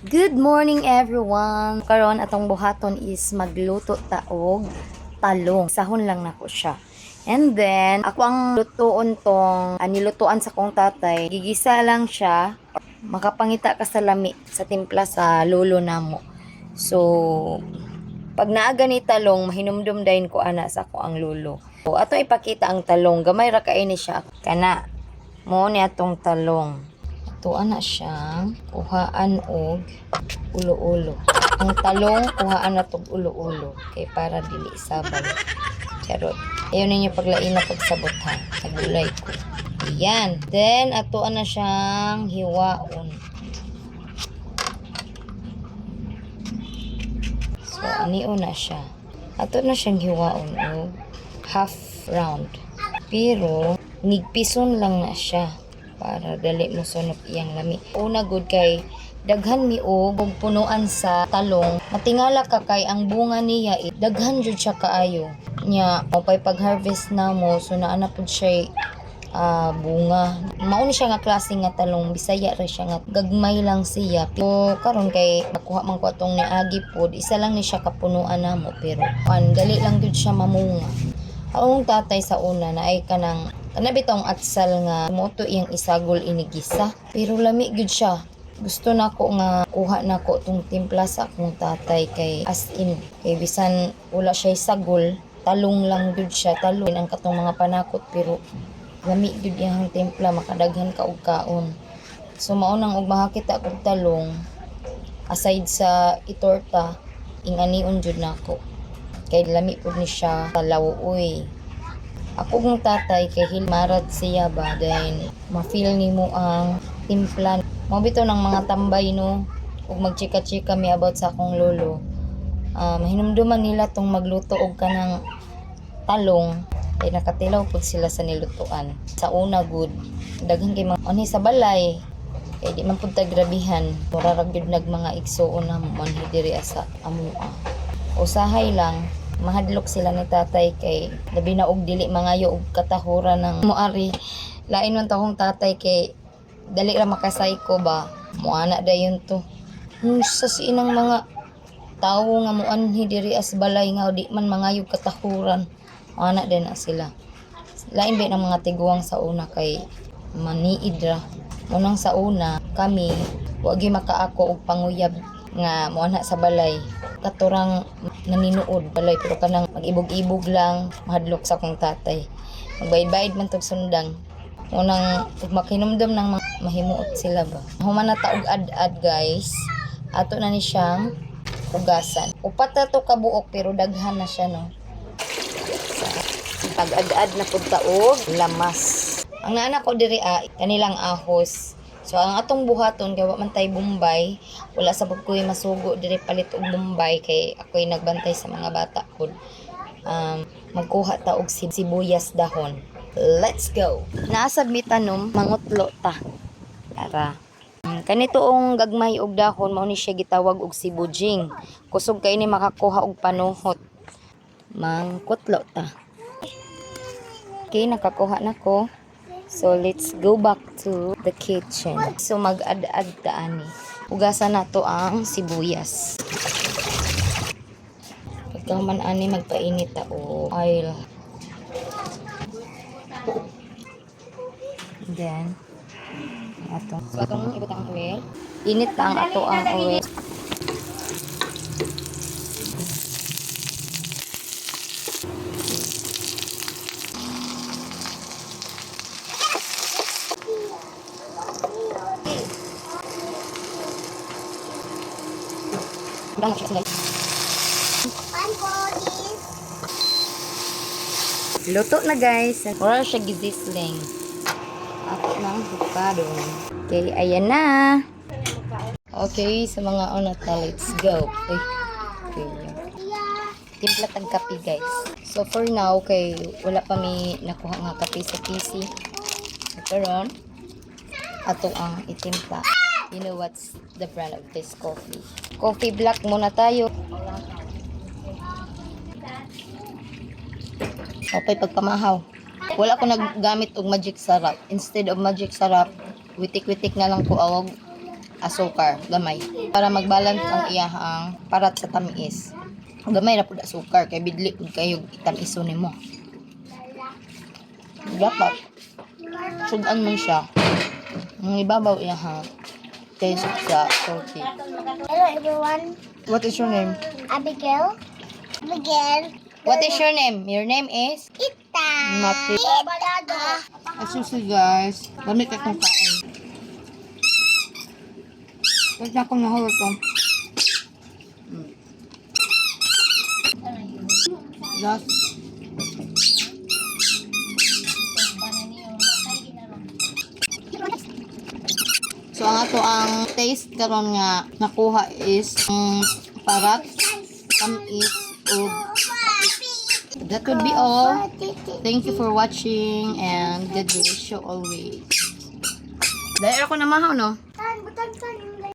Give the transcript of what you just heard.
Good morning everyone. Karon atong buhaton is magluto taog talong. Sahon lang nako siya. And then ako ang lutuon tong nilutuan sa kong tatay. Gigisa lang siya. Makapangita ka sa lami sa timpla sa lolo namo. So pag naaga ni talong mahinumdum dayon ko ana sa ako ang lolo. So ato ipakita ang talong. Gamay ra kay ni siya kana. Mo ni atong talong. Ito ana siyang kuhaan og ulo-ulo. Ang talong kuhaan na tog ulo-ulo kay para dili sabay. Charot. Ayaw ninyo paglain na pagsabot ha. Nagulay ko. Ayan. Then ato ana siyang hiwaon. So anion na siya. Ato na siyang hiwaon og half round. Pero nigpison lang na siya para dali mo sunod iyang lami. Una good kay daghan mi og punuan sa talong. Matingala ka kay ang bunga niya daghan jud siya kaayo. Nya mapay pag-harvest na mo so naana pud siya bunga. Mao ni siya nga klase nga talong, Bisaya ra siya nga gagmay lang siya. Pero karon kay nakuha man ko atong niagi pod, isa lang ni siya kapunuan namo pero dali lang jud siya mamunga. Ang tatay sa una na ay kanang bitong atsal nga moto iyang isagol inigisa pero lami gyud siya. Gusto nako nga kuha nako tong timpla sa akong tatay kay as in kay bisan wala siya isagol, talong lang gyud siya, talong ang katong mga panakot pero lami gyud iyang timpla, makadaghan ka og kaon. So mao nang og makakita kog talong aside sa itorta inganion jud nako kay lami pud ni siya talawuoy. Ako ng tatay kay hilmarad siya ba then ma-feel nimo ang timpla. Mo bitaw ng mga tambay no ug magchika-chika mi about sa akong lolo. Mahinumduman nila tong magluto og kanang talong kay nakatilaw pud sila sa nilutuan. Sa una good daghan kay mga sa balay kay di man pud ta grabihan. Mura ra gyud nag mga igsuon na man diri sa amoa. Usahay lang mahadlok sila ni tatay kay labi na og dili mangayo og katahuran ng moari. Lain man tahong tatay kay dali ra makasay ko ba moana dayon to. Sa sinang mga tawo nga moanhi diri as balay nga di man mangayo katahuran moana din na sila. Lain ba ng mga tiguang sa una kay maniid ra. Unang sa una kami wagi makaako og panguyab nga moana sa balay katurang naninuod balay pero kanang mag-ibog-ibog lang mahadlok sa akong tatay magbayad-bayad man tog sundang unang makinumdum ng mahimuot sila ba human na taog ad-ad guys ato na ni siyang ugasan upat na to kabuok pero daghan na siya no pag ad-ad na pud taog lamas ang naanak ko diri kanilang ahos. So ang atong buhaton kay wa man tay Bombay, wala sa pagkuy masugo diri palit og Bombay kay ako'y nagbantay sa mga bata ko. Magkuha ta og sibuyas dahon. Let's go. Naasab mi tanom mangutlo ta. Tara. Kanitoong gagmay og dahon mao ni siya gitawag og sibujing. Kusog kay ni makakuha og panuhot. Mangkutlo ta. Okay, nakakuha na ko. So let's go back to the kitchen. So mag-ad-ad ta ani. Ugasan nato ang sibuyas. Pagka man ani magpainit ta o oil. Then ato. So atong ibutang ang oil. Init ta ang ato ang oil. Luto na guys. Wala siya gizisling. Ako ng bukado. Okay, ayan na. Okay, sa mga onata, let's go. Okay. Timpla tag kape guys. So for now, okay, wala pa may nakuha nga kape sa PC. Pero ato ang itimpla. You know what's the brand of this coffee? Coffee black muna tayo. Okay, pagpamahaw. Wala ko naggamit og magic sarap. Instead of magic sarap, witik-witik na lang ko awag asukar, gamay. Para mag-balance ang iyahang parat sa tamis. Gamay ra pud asukar kay bidli pud kayo itamiso nimo. Dapat sudan man siya. Ang ibabaw iyahang taste sa salty. Hello everyone, What is your name? Abigail. Abigail. What is your name? Your name is? Ita. Mati. Balado. Asusi guys. Lamig akong kain. Huwag na akong nahulog to. Last. So ang ato ang taste karon nga nakuha is parat, tamis, ug that would be all. Thank you for watching and God bless you always. Dahil ako namahaw no? Tan, butan, tan.